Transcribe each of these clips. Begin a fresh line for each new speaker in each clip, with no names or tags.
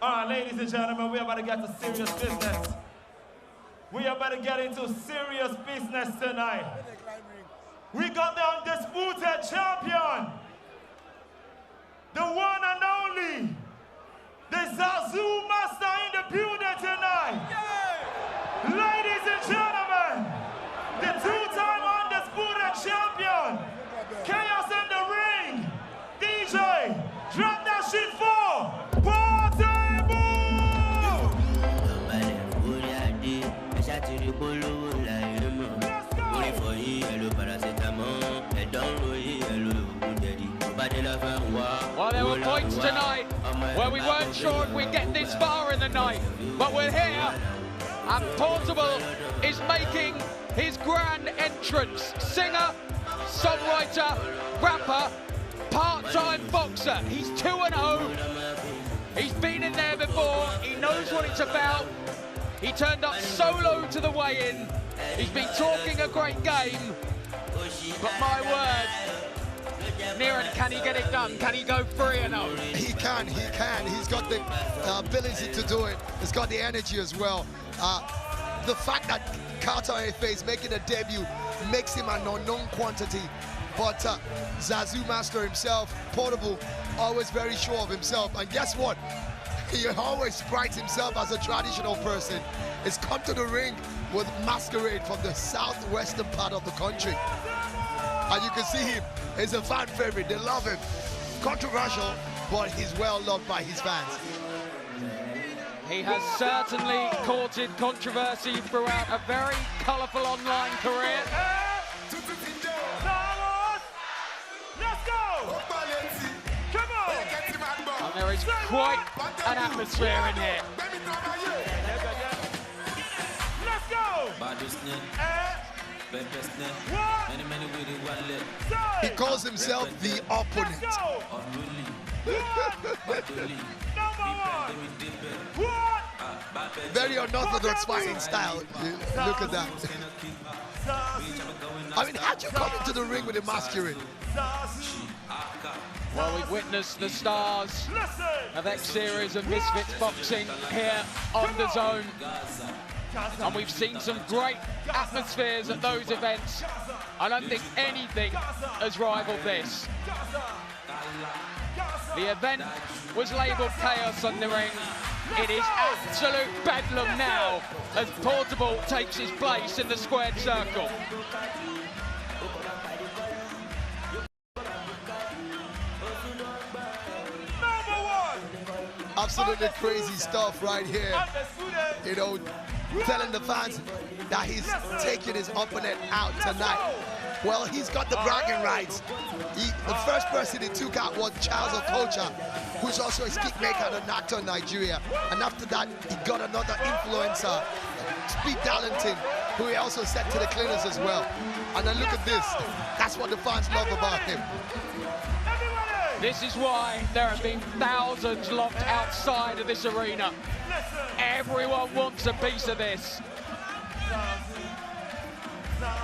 All right, ladies and gentlemen, we're about to get to serious business. We are about to get into serious business tonight. We got the undisputed champion, the one and only, the Zazu Master in the building tonight. Yeah. Ladies and gentlemen, the two-time undisputed champion, Chaos in the ring, DJ, drop that shit for Portable!
Well, there were points tonight where we weren't sure if we'd get this far in the night, but we're here, and Portable is making his grand entrance. Singer, songwriter, rapper, part-time boxer. He's 2-0. He's been in there before. He knows what it's about. He turned up solo to the weigh-in. He's been talking a great game, but my word, Niran, can he get it done? Can he go 3-0?
He can. He's got the ability to do it. He's got the energy as well. The fact that Carter Efe is making a debut makes him an unknown quantity. But Zazu Master himself, Portable, always very sure of himself. And guess what? He always prides himself as a traditional person. He's come to the ring with masquerade from the southwestern part of the country. And you can see him. He's a fan favorite. They love him. Controversial, but he's well loved by his fans.
He has certainly courted controversy throughout a very colourful online career.
Let's go! Come on!
And there is quite an atmosphere in here.
Let's go!
He calls himself the opponent. Very unorthodox fighting style. Look at that. I mean, how'd you come into the ring with a masquerade?
Well, we've witnessed the stars of X-Series and Misfits boxing here on the Zone. And we've seen some great atmospheres at those events. I don't think anything has rivaled this. The event was labelled Chaos on the Ring. It is absolute bedlam now as Portable takes his place in the squared circle.
Absolutely crazy stuff right here. You know, telling the fans that he's taking his opponent out tonight. Well, he's got the bragging rights. The first person he took out was Charles Okocha, who's also a kickmaker and an actor in Nigeria. And after that, he got another influencer, Speed Darlington, who he also sent to the cleaners as well. And then look at this. That's what the fans love about him.
This is why there have been thousands locked outside of this arena. Everyone wants a piece of this.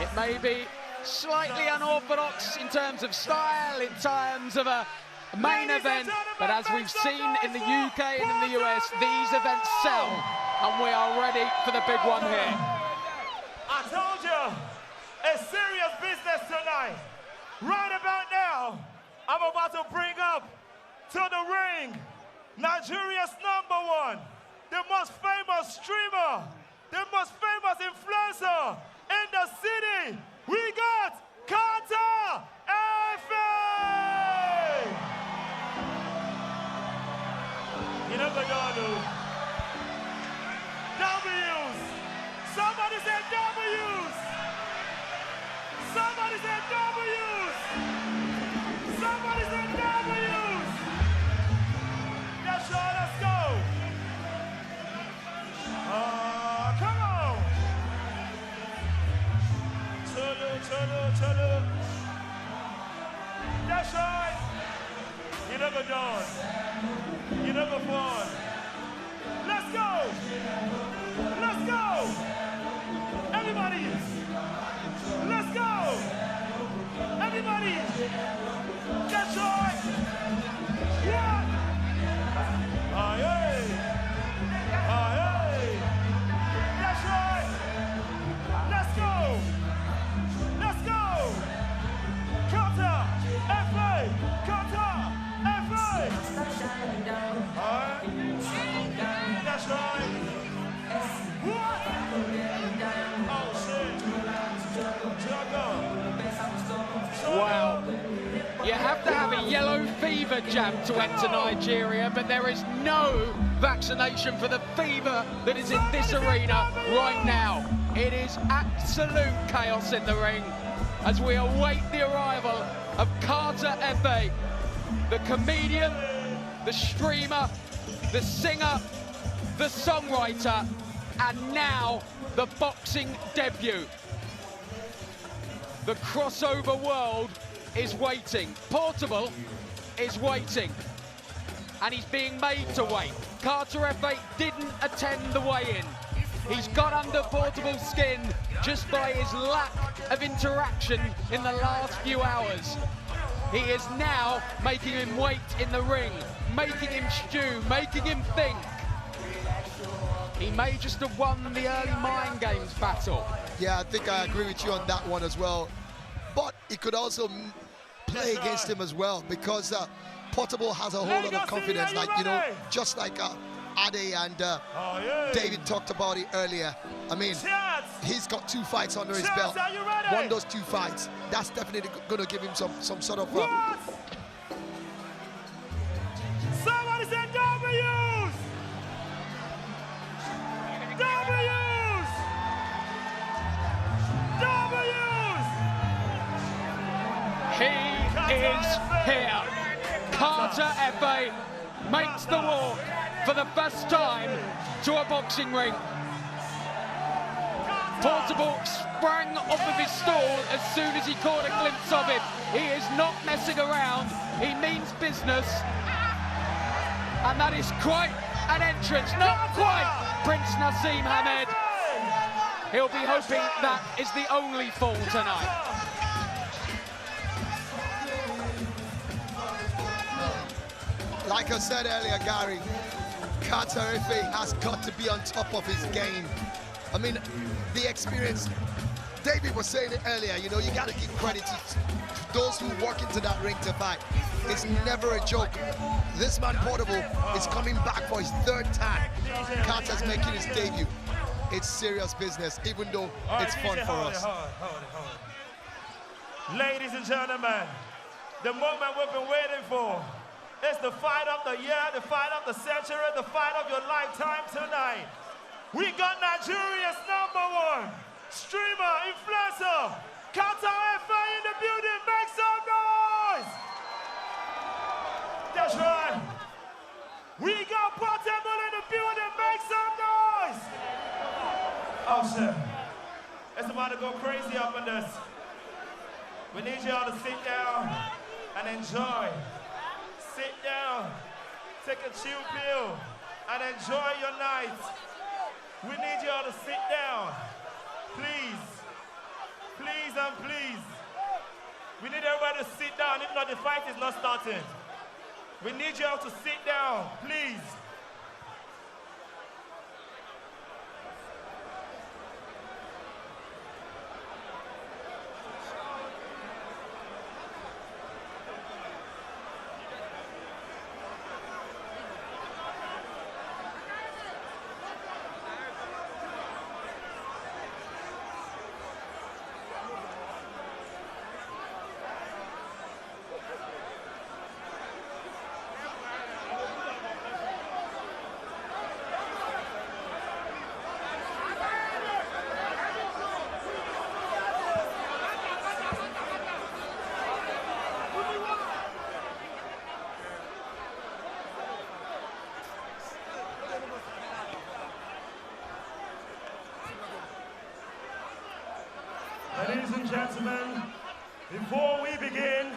It may be slightly unorthodox in terms of style, in terms of a main event, but as we've seen in the UK and in the US, these events sell, and we are ready for the big one here.
I told you, it's serious business tonight. Right about now, I'm about to bring up to the ring Nigeria's #1, the most famous streamer, the most famous influencer in the city. We got Carter Efe! You never know. W's! Somebody said W's! Somebody said W's! Somebody said W's! That's all, let's go! Come on! Cholo. That's right! You never done. You never fun. Let's go! Let's go! Everybody! Let's go! Everybody! That's right! Yeah! Aye, aye.
fever jab to enter Nigeria, but there is no vaccination for the fever that is in this arena right now. It is absolute chaos in the ring as we await the arrival of Carter Efe, the comedian, the streamer, the singer, the songwriter, and now the boxing debut. The crossover world is waiting. Portable is waiting, and he's being made to wait. Carter Efe didn't attend the weigh-in. He's got under Portable's skin just by his lack of interaction in the last few hours. He is now making him wait in the ring, making him stew, making him think. He may just have won the early mind games battle.
Yeah, I think I agree with you on that one as well. But it could also play against him as well, because Portable has a whole lot of confidence, like, you know, just like Ade and David talked about it earlier. I mean, he's got 2 fights under his belt. Won those 2 fights. That's definitely going to give him some sort of...
Somebody said W's! W's! W's!
He is here. Carter Efe makes the walk for the first time to a boxing ring. Portable sprang off of his stool as soon as he caught a glimpse of him. He is not messing around. He means business. And that is quite an entrance. Not quite Prince Nassim Hamed. He'll be hoping that is the only fall tonight.
Like I said earlier, Gary, Carter Efe has got to be on top of his game. I mean, the experience, David was saying it earlier, you know, you got to give credit to those who walk into that ring to fight. It's never a joke. This man, Portable, is coming back for his 3rd time. Carter's making his debut. It's serious business, even though it's fun for us.
Ladies and gentlemen, the moment we've been waiting for. It's the fight of the year, the fight of the century, the fight of your lifetime tonight. We got Nigeria's #1 streamer, influencer, Carter Efe in the building. Make some noise! That's right. We got Portable in the building. Make some noise! Oh shit. It's about to go crazy up in this. We need y'all to sit down and enjoy. Sit down, take a chill pill, and enjoy your night. We need y'all to sit down. Please. Please and please. We need everybody to sit down, if not the fight is not starting. We need y'all to sit down, please. Ladies and gentlemen, before we begin,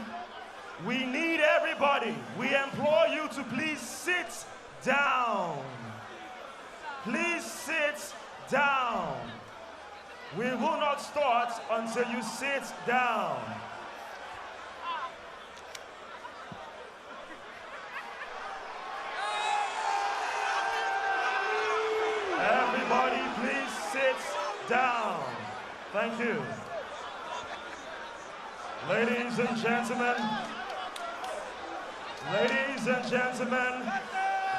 we need everybody. We implore you to please sit down. Please sit down. We will not start until you sit down. Everybody, please sit down. Thank you. Ladies and gentlemen,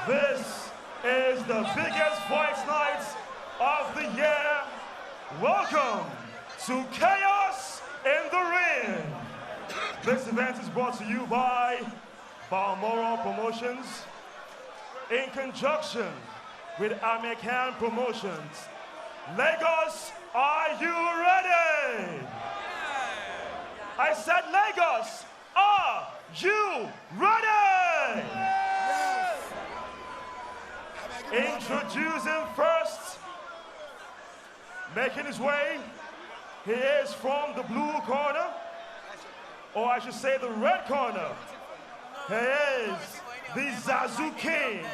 this is the biggest fight night of the year. Welcome to Chaos in the Ring. This event is brought to you by Balmoral Promotions, in conjunction with American Promotions. Lagos, are you ready? I said Lagos, are you ready? Yes. Introducing first, making his way, he is from the blue corner, or I should say the red corner. He is the Zazu King.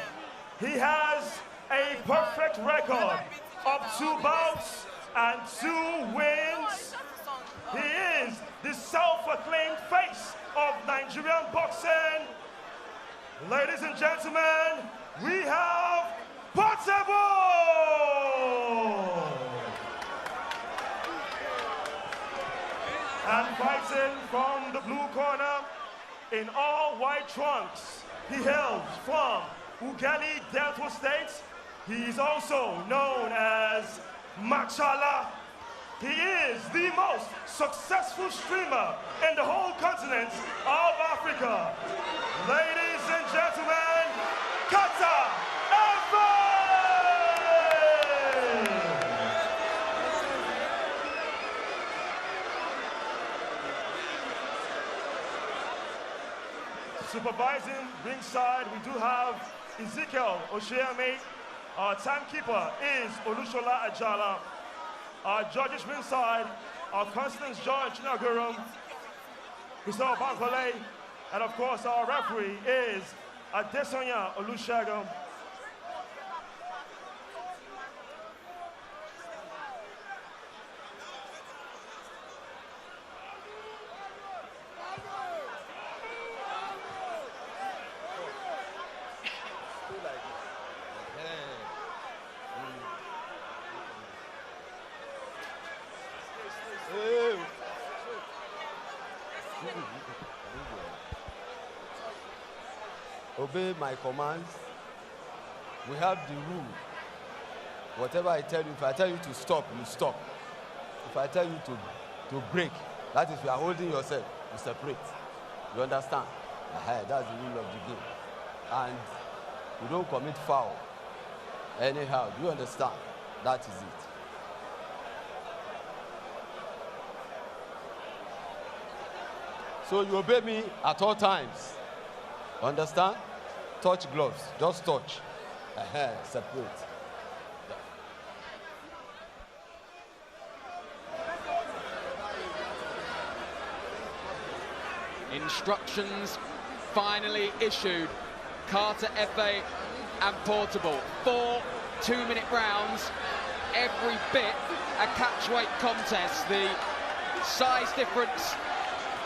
He has a perfect record of 2 bouts and 2 wins. He is the self-acclaimed face of Nigerian boxing. Ladies and gentlemen, we have Portable! And fighting from the blue corner in all white trunks, he hails from Ughelli, Delta State. He is also known as Machala. He is the most successful streamer in the whole continent of Africa. Ladies and gentlemen, Carter Efe! Supervising ringside, we do have Ezekiel Oshiame. Our timekeeper is Olushola Ajala. Our judges ringside are Constance George Nagurum, Christophe Bankole, and of course our referee is Adesonya Olusegun.
Obey my commands. We have the rule. Whatever I tell you, if I tell you to stop, you stop. If I tell you to break, that is, you are holding yourself, you separate. You understand? That's the rule of the game. And you don't commit foul anyhow. Do you understand? That is it. So you obey me at all times. Understand? Touch gloves. Just touch. Separate. Yeah.
Instructions finally issued. Carter Efe and Portable. 4 2-minute rounds. Every bit a catchweight contest. The size difference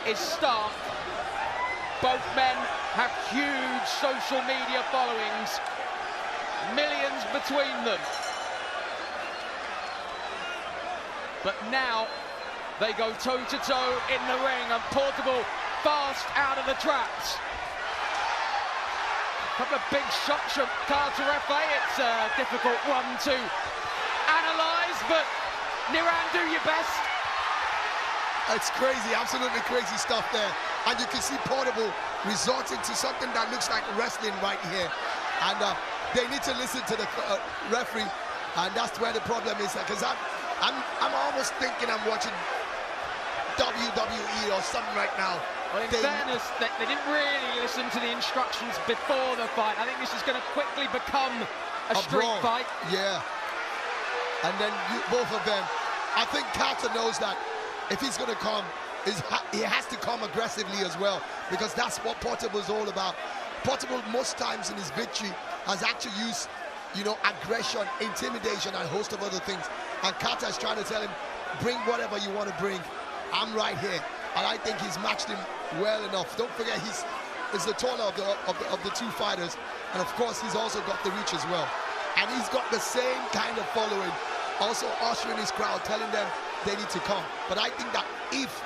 is stark. Both men have huge social media followings, millions between them. But now they go toe-to-toe in the ring, and Portable fast out of the traps. A couple of big shots from Carter Efe. It's a difficult one to analyse, but Niran, do your best.
It's crazy, absolutely crazy stuff there. And you can see Portable resorting to something that looks like wrestling right here. And they need to listen to the referee, and that's where the problem is. Because I'm almost thinking I'm watching WWE or something right now.
Well, in fairness, they didn't really listen to the instructions before the fight. I think this is going to quickly become a street fight.
Yeah. And then both of them. I think Carter knows that if he's going to come, he has to come aggressively as well, because that's what Portable is all about. Portable, most times in his victory, has actually used, aggression, intimidation, and a host of other things. And Carter is trying to tell him, bring whatever you want to bring. I'm right here. And I think he's matched him well enough. Don't forget, he's the taller of the two fighters. And of course, he's also got the reach as well. And he's got the same kind of following, also ushering his crowd, telling them they need to come. But I think that if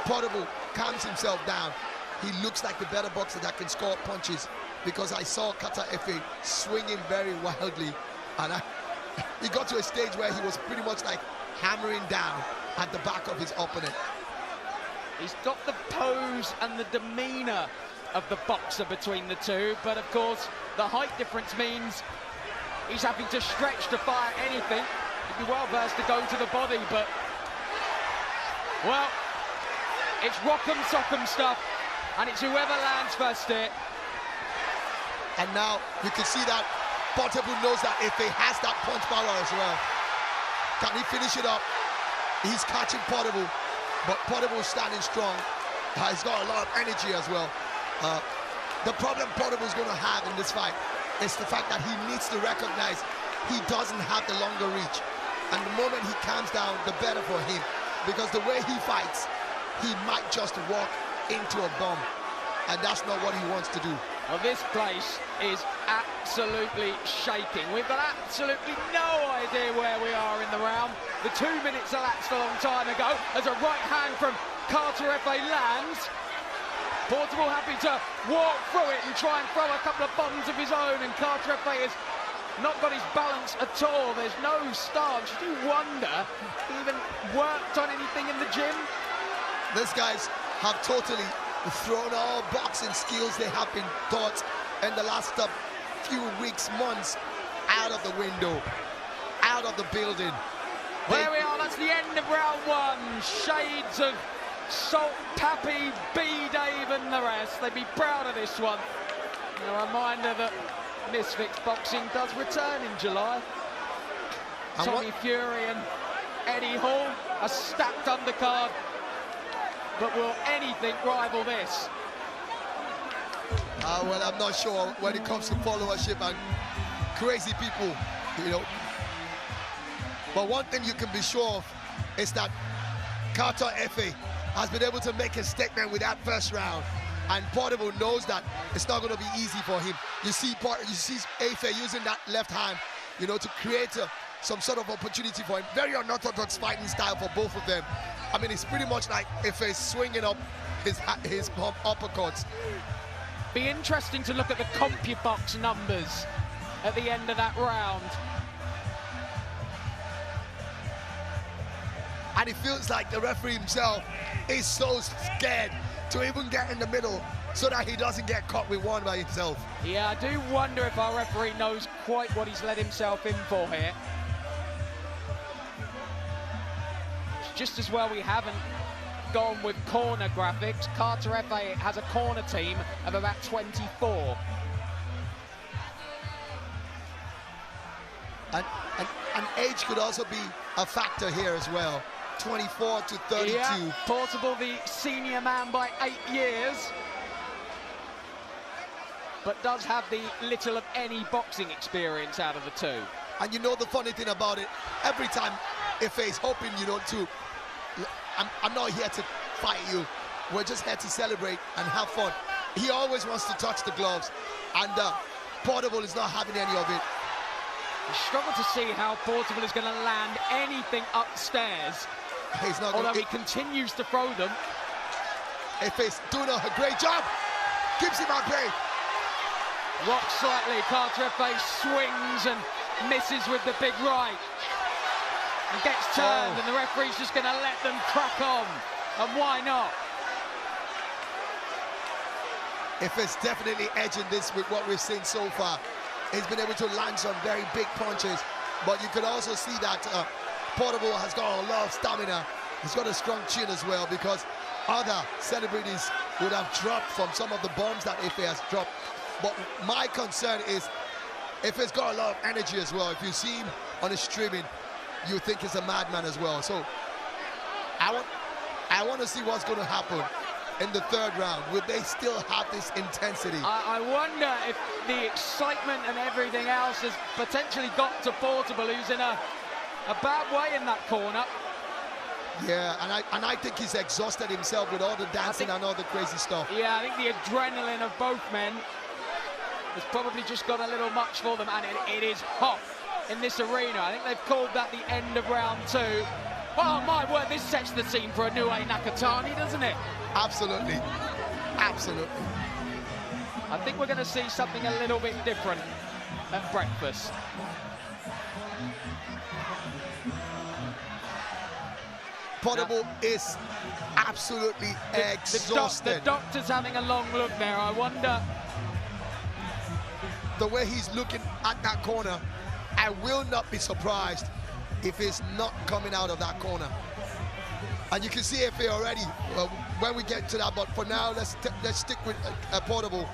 Portable calms himself down, he looks like the better boxer that can score punches, because I saw Carter Efe swinging very wildly, and he got to a stage where he was pretty much like hammering down at the back of his opponent.
He's got the pose and the demeanor of the boxer between the two, but of course the height difference means he's having to stretch to fire anything. He'd be well versed to go to the body, but well, it's rock'em sock'em stuff, and it's whoever lands first here.
And now you can see that Portable knows that if he has that punch power as well, can he finish it up? He's catching Portable, but Portable is standing strong. He's got a lot of energy as well. The problem Portable is going to have in this fight is the fact that he needs to recognize he doesn't have the longer reach. And the moment he calms down, the better for him. Because the way he fights, he might just walk into a bomb. And that's not what he wants to do.
Well, this place is absolutely shaking. We've got absolutely no idea where we are in the round. The 2 minutes elapsed a long time ago as a right hand from Carter Efe lands. Portable happy to walk through it and try and throw a couple of bombs of his own, and Carter Efe has not got his balance at all. There's no stance. You do wonder if he even worked on anything in the gym.
These guys have totally thrown all boxing skills they have been taught in the last few weeks, months, out of the window, out of the building.
There we are, that's the end of round one. Shades of Salt, Pappy, B-Dave and the rest. They'd be proud of this one. A reminder that Misfits Boxing does return in July. Tommy Fury and Eddie Hall, a stacked undercard. But will anything rival this?
Well, I'm not sure when it comes to followership and crazy people, you know. But one thing you can be sure of is that Carter Efe has been able to make a statement with that first round, and Portable knows that it's not going to be easy for him. You see Efe using that left hand, you know, to create some sort of opportunity for him. Very unorthodox fighting style for both of them. I mean, it's pretty much like Efe swinging up his uppercuts.
Be interesting to look at the CompuBox numbers at the end of that round.
And it feels like the referee himself is so scared to even get in the middle so that he doesn't get caught with one by himself.
Yeah, I do wonder if our referee knows quite what he's let himself in for here. Just as well we haven't gone with corner graphics. Carter Efe has a corner team of about 24.
And age could also be a factor here as well. 24 to 32.
Yeah, Portable the senior man by 8 years, but does have the little of any boxing experience out of the two.
And you know the funny thing about it, every time Efe is hoping, you know, I'm not here to fight you, we're just here to celebrate and have fun. He always wants to touch the gloves, and Portable is not having any of it.
I struggle to see how Portable is going to land anything upstairs.
He's not.
Although he continues to throw them.
Efe's doing a great job. Keeps him at bay.
Rocks slightly. Carter Efe swings and misses with the big right. And gets turned, and the referee's just going to let them crack on. And why not?
Efe's definitely edging this with what we've seen so far. He's been able to land some very big punches, but you could also see that Portable has got a lot of stamina. He's got a strong chin as well, because other celebrities would have dropped from some of the bombs that Efe has dropped. But my concern is Efe's got a lot of energy as well. If you see him on the streaming, you think he's a madman as well. So I want to see what's going to happen in the third round. Will they still have this intensity?
I wonder if the excitement and everything else has potentially got to Portable, who's in a bad way in that corner.
Yeah, and I think he's exhausted himself with all the dancing and all the crazy stuff.
Yeah, I think the adrenaline of both men has probably just got a little much for them, and it is hot in this arena. I think they've called that the end of round two. Oh my word, this sets the scene for a new Nakatani, doesn't it?
Absolutely, absolutely.
I think we're going to see something a little bit different at breakfast.
Portable is absolutely exhausted.
The doctor's having a long look there. I wonder.
The way he's looking at that corner, I will not be surprised if he's not coming out of that corner. And you can see Efe already when we get to that, but for now, let's stick with Portable.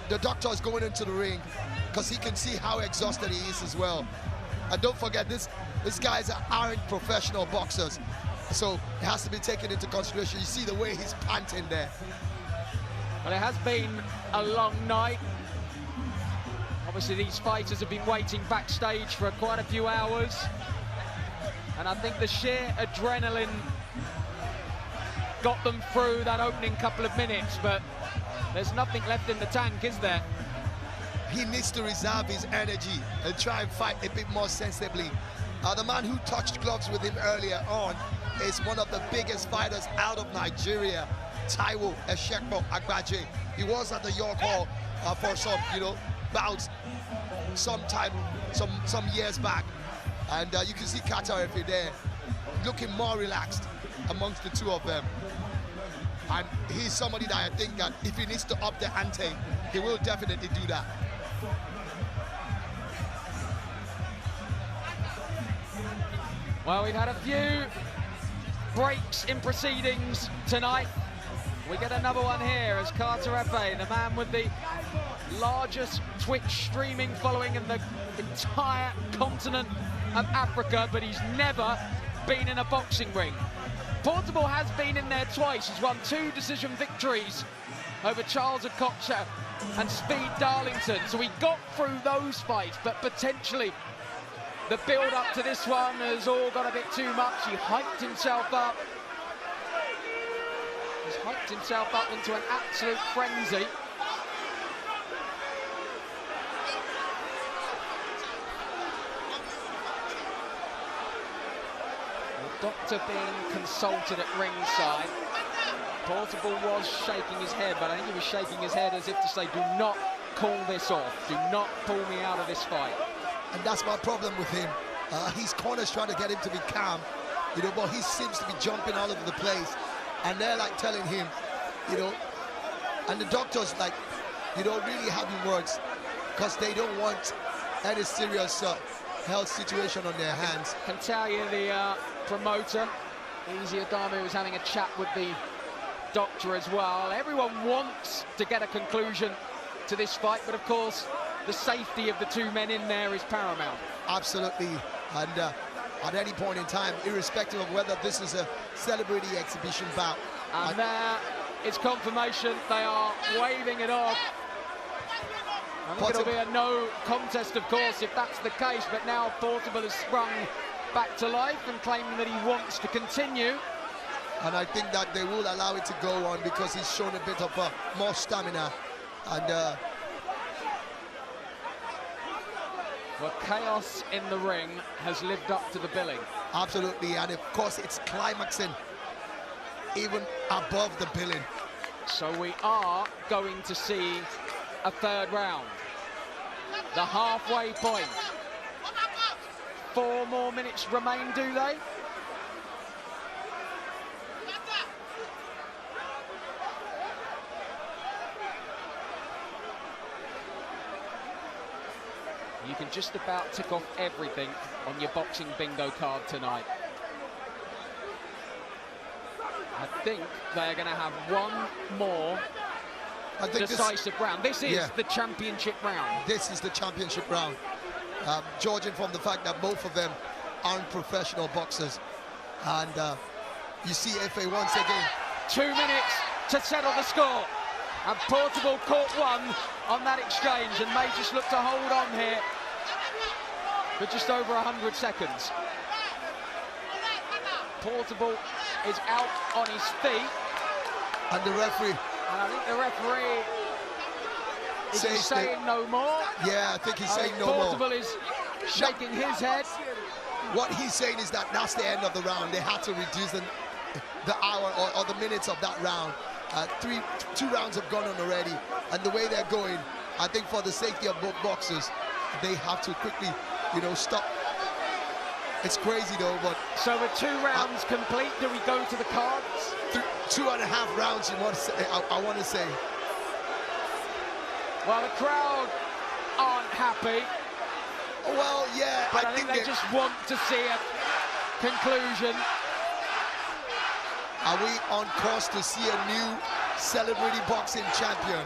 The doctor is going into the ring because he can see how exhausted he is as well. And don't forget, these guys aren't professional boxers, so it has to be taken into consideration. You see the way he's panting there.
Well, it has been a long night. Obviously, these fighters have been waiting backstage for quite a few hours. And I think the sheer adrenaline got them through that opening couple of minutes, but there's nothing left in the tank, is there?
He needs to reserve his energy and try and fight a bit more sensibly. The man who touched gloves with him earlier on is one of the biggest fighters out of Nigeria, Taiwo Eshekpo Agbaje. He was at the York Hall for some, bouts some years back. And you can see Carter Efe there looking more relaxed amongst the two of them. And he's somebody that I think that if he needs to up the ante, he will definitely do that.
Well, we've had a few breaks in proceedings tonight. We get another one here as Carter Efe, the man with the largest Twitch streaming following in the entire continent of Africa, but he's never been in a boxing ring. Portable has been in there twice. He's won 2 decision victories over Charles Okocha and Speed Darlington. So he got through those fights, but potentially the build-up to this one has all got a bit too much. He hyped himself up. He's hyped himself up into an absolute frenzy. The doctor being consulted at ringside. Portable was shaking his head, but I think he was shaking his head as if to say, do not call this off. Do not pull me out of this fight.
And that's my problem with him. His corner's trying to get him to be calm, but he seems to be jumping all over the place. And they're like telling him, and the doctors like, really having words because they don't want any serious health situation on their hands.
I can tell you the promoter, Easy Adami, was having a chat with the doctor as well. Everyone wants to get a conclusion to this fight, but of course, the safety of the 2 men in there is paramount.
Absolutely, and at any point in time, irrespective of whether this is a celebrity exhibition bout.
And there is confirmation. They are waving it off. I think it'll be a no contest, of course, if that's the case, but now Portable has sprung back to life and claiming that he wants to continue.
And I think that they will allow it to go on because he's shown a bit of more stamina. And
well, chaos in the ring has lived up to the billing.
Absolutely, and of course it's climaxing even above the billing.
So we are going to see a 3rd round. The halfway point. 4 more minutes remain, do they? You can just about tick off everything on your boxing bingo card tonight. I think they're going to have one more decisive round. This is the championship round.
This is the championship round. Judging from the fact that both of them aren't professional boxers. And you see Efe once again.
2 minutes to settle the score. And Portable caught one on that exchange and may just look to hold on here for just over 100 seconds. Portable is out on his feet.
And the referee.
And I think the referee is saying no more.
Yeah, I think he's saying no more.
Portable is shaking his head.
What he's saying is that that's the end of the round. They had to reduce the hour or the minutes of that round. 2 rounds have gone on already, and the way they're going, I think for the safety of both boxers, they have to quickly, stop It's crazy though, but...
So with 2 rounds complete, do we go to the cards?
2.5 rounds, you want to say, I want to say.
Well, the crowd aren't happy.
Well, yeah,
but I think they just want to see a conclusion.
Are we on course to see a new celebrity boxing champion?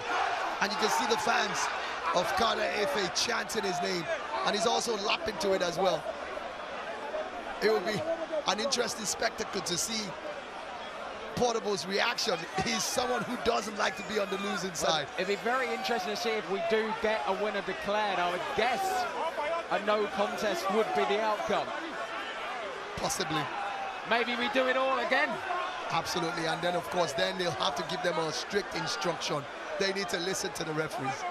And you can see the fans of Carter Efe chanting his name, and he's also lapping to it as well. It will be an interesting spectacle to see Portable's reaction. He's someone who doesn't like to be on the losing side.
It'd be very interesting to see if we do get a winner declared. I would guess a no contest would be the outcome.
Possibly.
Maybe we do it all again.
Absolutely, and then of course then they'll have to give them a strict instruction. They need to listen to the referees.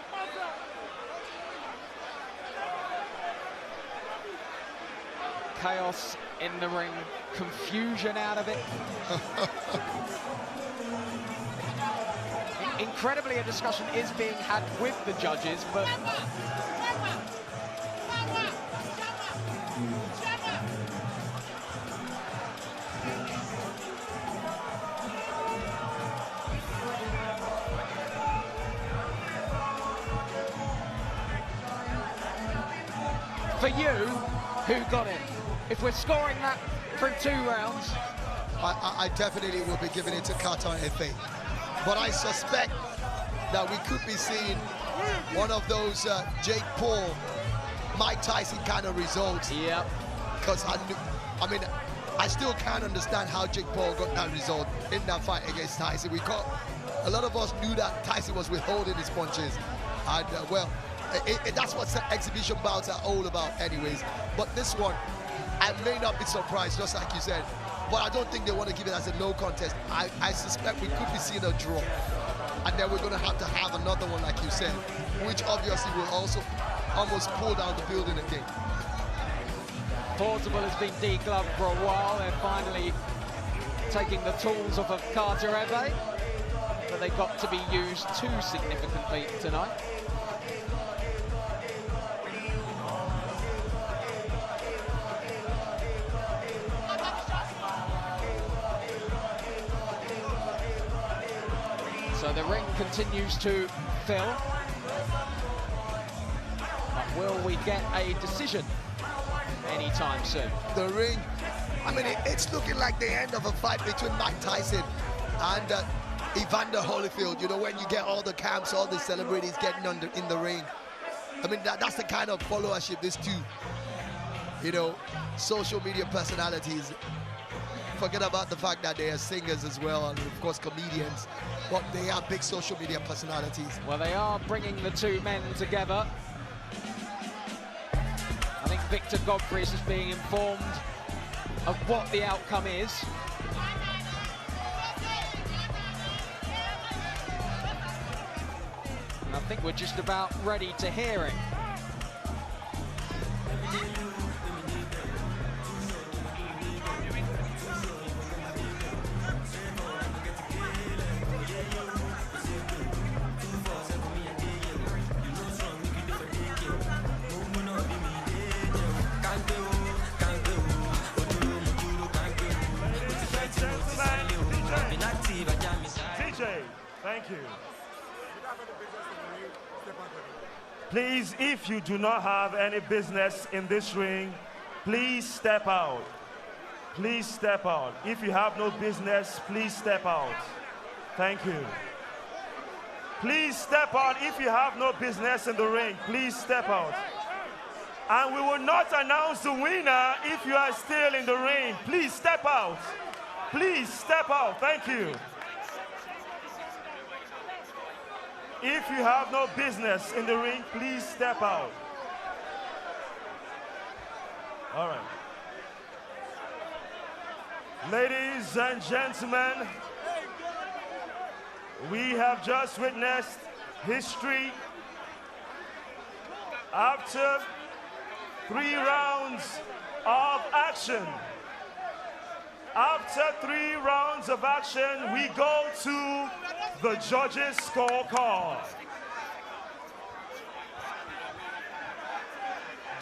Chaos in the ring, confusion out of it. Incredibly, a discussion is being had with the judges, but for you, who got it? If we're scoring that from 2 rounds,
I definitely will be giving it to Carter Efe. But I suspect that we could be seeing one of those Jake Paul, Mike Tyson kind of results.
Yep.
Because I mean, I still can't understand how Jake Paul got that result in that fight against Tyson. A lot of us knew that Tyson was withholding his punches, and well, that's what exhibition bouts are all about, anyways. But this one, I may not be surprised, just like you said, but I don't think they want to give it as a no contest. I suspect we could be seeing a draw, and then we're going to have another one, like you said, which obviously will also almost pull down the building again.
Portable has been degloved for a while. They're finally taking the tools off of Carter Efe, but they got to be used too significantly tonight. So the ring continues to fill. But will we get a decision anytime soon?
The ring, I mean, it's looking like the end of a fight between Mike Tyson and Evander Holyfield. You know, when you get all the camps, all the celebrities getting in the ring. I mean, that's the kind of followership these two, you know, social media personalities. Forget about the fact that they are singers as well, and of course comedians, but they are big social media personalities.
Well, they are bringing the 2 men together. I think Victor Godfrey's is being informed of what the outcome is. And I think we're just about ready to hear it.
Thank you. Please, if you do not have any business in this ring, please step out. Please step out. If you have no business, please step out. Thank you. Please step out. If you have no business in the ring, please step out. And we will not announce the winner if you are still in the ring. Please step out. Please step out. Thank you. If you have no business in the ring, please step out. All right. Ladies and gentlemen, we have just witnessed history. After 3 rounds of action, after 3 rounds of action, we go to the judges' scorecard.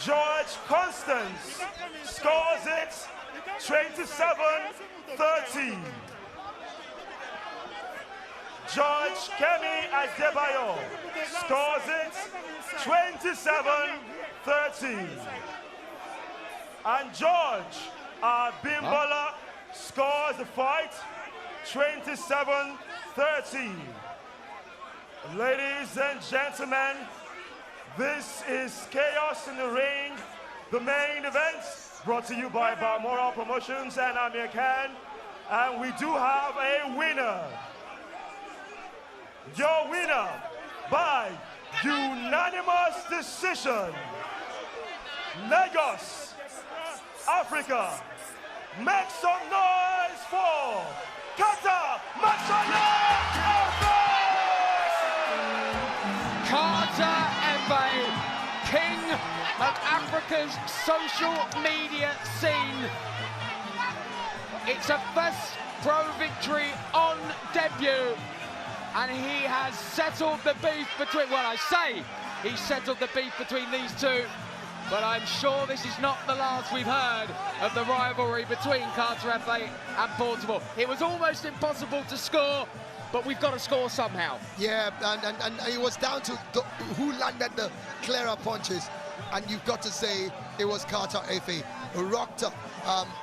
George Constance scores it 27-30. George Kemi Adebayo scores it 27-30. And George Bimbola scores the fight 27-30. Ladies and gentlemen, this is Chaos in the Ring, the main event, brought to you by Balmoral Promotions and Amir Khan. And we do have a winner. Your winner by unanimous decision, Lagos, Africa. Make some noise for Carter Efe!
Carter Efe, king of Africa's social media scene. It's a first pro victory on debut, and he has settled the beef between, well, I say he settled the beef between these two, but I'm sure this is not the last we've heard of the rivalry between Carter Efe and Portable. It was almost impossible to score, but we've got to score somehow.
Yeah, and it was down to who landed the clearer punches, and you've got to say it was Carter Efe who rocked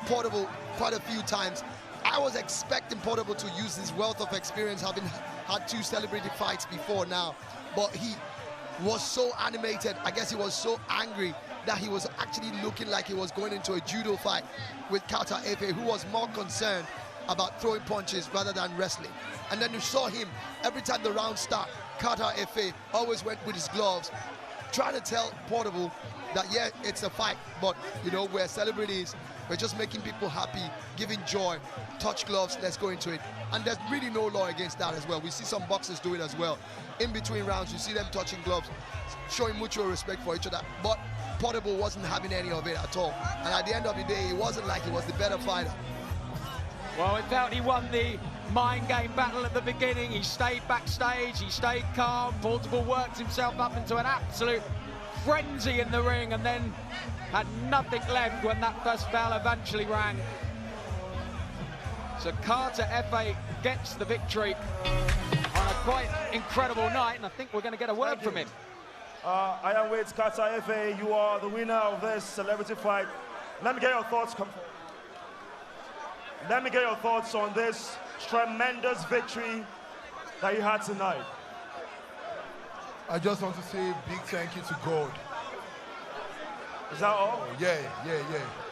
Portable quite a few times. I was expecting Portable to use his wealth of experience, having had 2 celebrity fights before now, but he was so animated. I guess he was so angry that he was actually looking like he was going into a judo fight with Carter Efe, who was more concerned about throwing punches rather than wrestling. And then you saw him, every time the round started, Carter Efe always went with his gloves, trying to tell Portable that, yeah, it's a fight, but, you know, we're celebrities, we're just making people happy, giving joy, touch gloves, let's go into it. And there's really no law against that as well. We see some boxers do it as well. In between rounds, you see them touching gloves, showing mutual respect for each other, but Portable wasn't having any of it at all. And at the end of the day, it wasn't like he was the better fighter.
Well, it felt he won the mind game battle at the beginning. He stayed backstage, he stayed calm. Portable worked himself up into an absolute frenzy in the ring and then had nothing left when that first bell eventually rang. So Carter Efe gets the victory on a quite incredible night, and I think we're going to get a word from him.
I am with Carter Efe. You are the winner of this celebrity fight. Let me get your thoughts. Let me get your thoughts on this tremendous victory that you had tonight.
I just want to say a big thank you to God.
Is that all?
Yeah.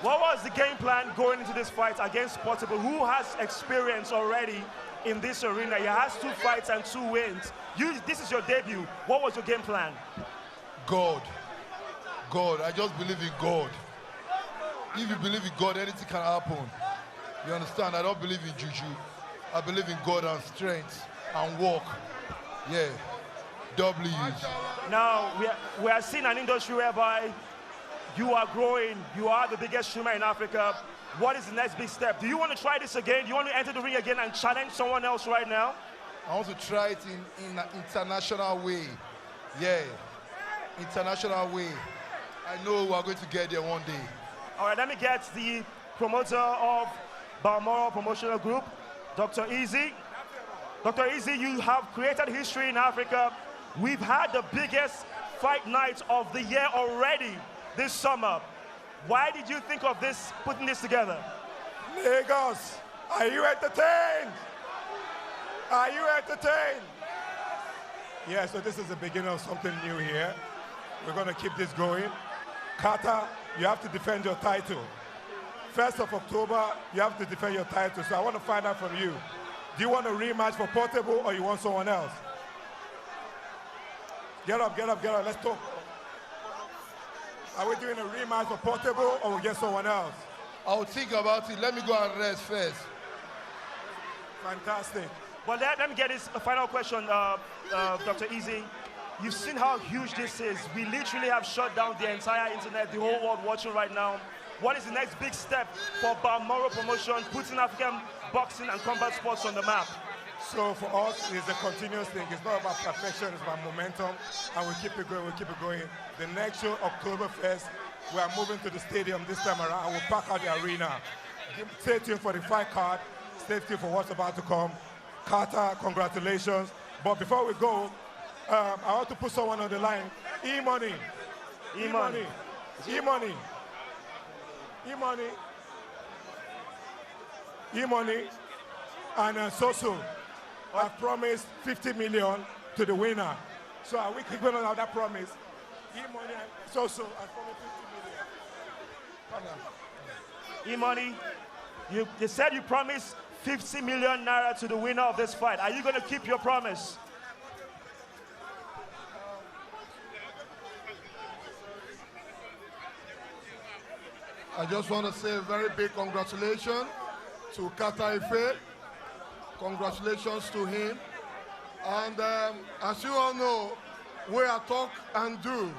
What was the game plan going into this fight against Portable, who has experience already in this arena? He has 2 fights and 2 wins. This is your debut. What was your game plan?
God. I just believe in God. If you believe in God, anything can happen. You understand? I don't believe in juju. I believe in God and strength and work. Yeah. W's.
Now, we are seeing an industry whereby you are growing. You are the biggest streamer in Africa. What is the next big step? Do you want to try this again? Do you want to enter the ring again and challenge someone else right now?
I want to try it in an international way. Yeah. International way. I know we are going to get there one day.
All right, let me get the promoter of Balmoral Promotional Group, Dr. Easy. Dr. Easy, you have created history in Africa. We've had the biggest fight night of the year already this summer. Why did you think of this, putting this together?
Lagos, are you entertained? Are you entertained? Yeah, so this is the beginning of something new here. We're going to keep this going. Carter, you have to defend your title. 1st of October, you have to defend your title. So I want to find out from you. Do you want a rematch for Portable or you want someone else? Get up. Let's talk. Are we doing a rematch for Portable or we get someone else?
I'll think about it. Let me go and rest first.
Fantastic.
Well, let me get this final question, Dr. Easy. You've seen how huge this is. We literally have shut down the entire internet, the whole world watching right now. What is the next big step for Balmoral Promotion, putting African boxing and combat sports on the map?
So for us, it's a continuous thing. It's not about perfection, it's about momentum. And we'll keep it going. The next show, October 1st, we are moving to the stadium this time around, and we'll pack out the arena. Stay tuned for the fight card. Stay tuned for what's about to come. Carter, congratulations. But before we go, I want to put someone on the line. E-Money. E-Money. E-Money. E-Money. E-Money. And Soso have promised 50 million to the winner. So are we keeping on that promise? E-Money and Soso have promised 50 million.
E-Money, you said you promised 50 million naira to the winner of this fight. Are you going to keep your promise?
I just want to say a very big congratulations to Carter Efe. Congratulations to him. And as you all know, we are talk and do.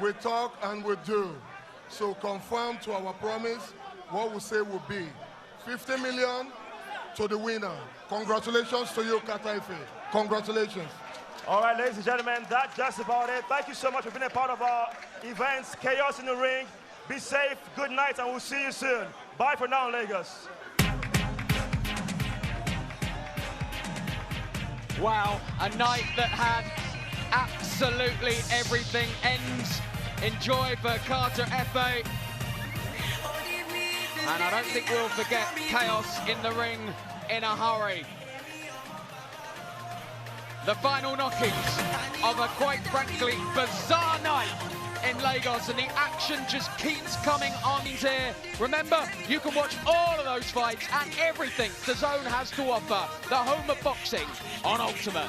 We talk and we do. So confirm to our promise what we say will be. 50 million to the winner. Congratulations to you, Carter Efe. Congratulations.
All right, ladies and gentlemen, that's just about it. Thank you so much for being a part of our events. Chaos in the Ring. Be safe, good night, and we'll see you soon. Bye for now, Lagos.
Wow, a night that had absolutely everything. Ends in joy for Carter Efe. And I don't think we'll forget chaos in the ring in a hurry. The final knockings of a, quite frankly, bizarre night in Lagos, and the action just keeps coming on here. Remember, you can watch all of those fights and everything DAZN has to offer, the home of boxing, on Ultimate.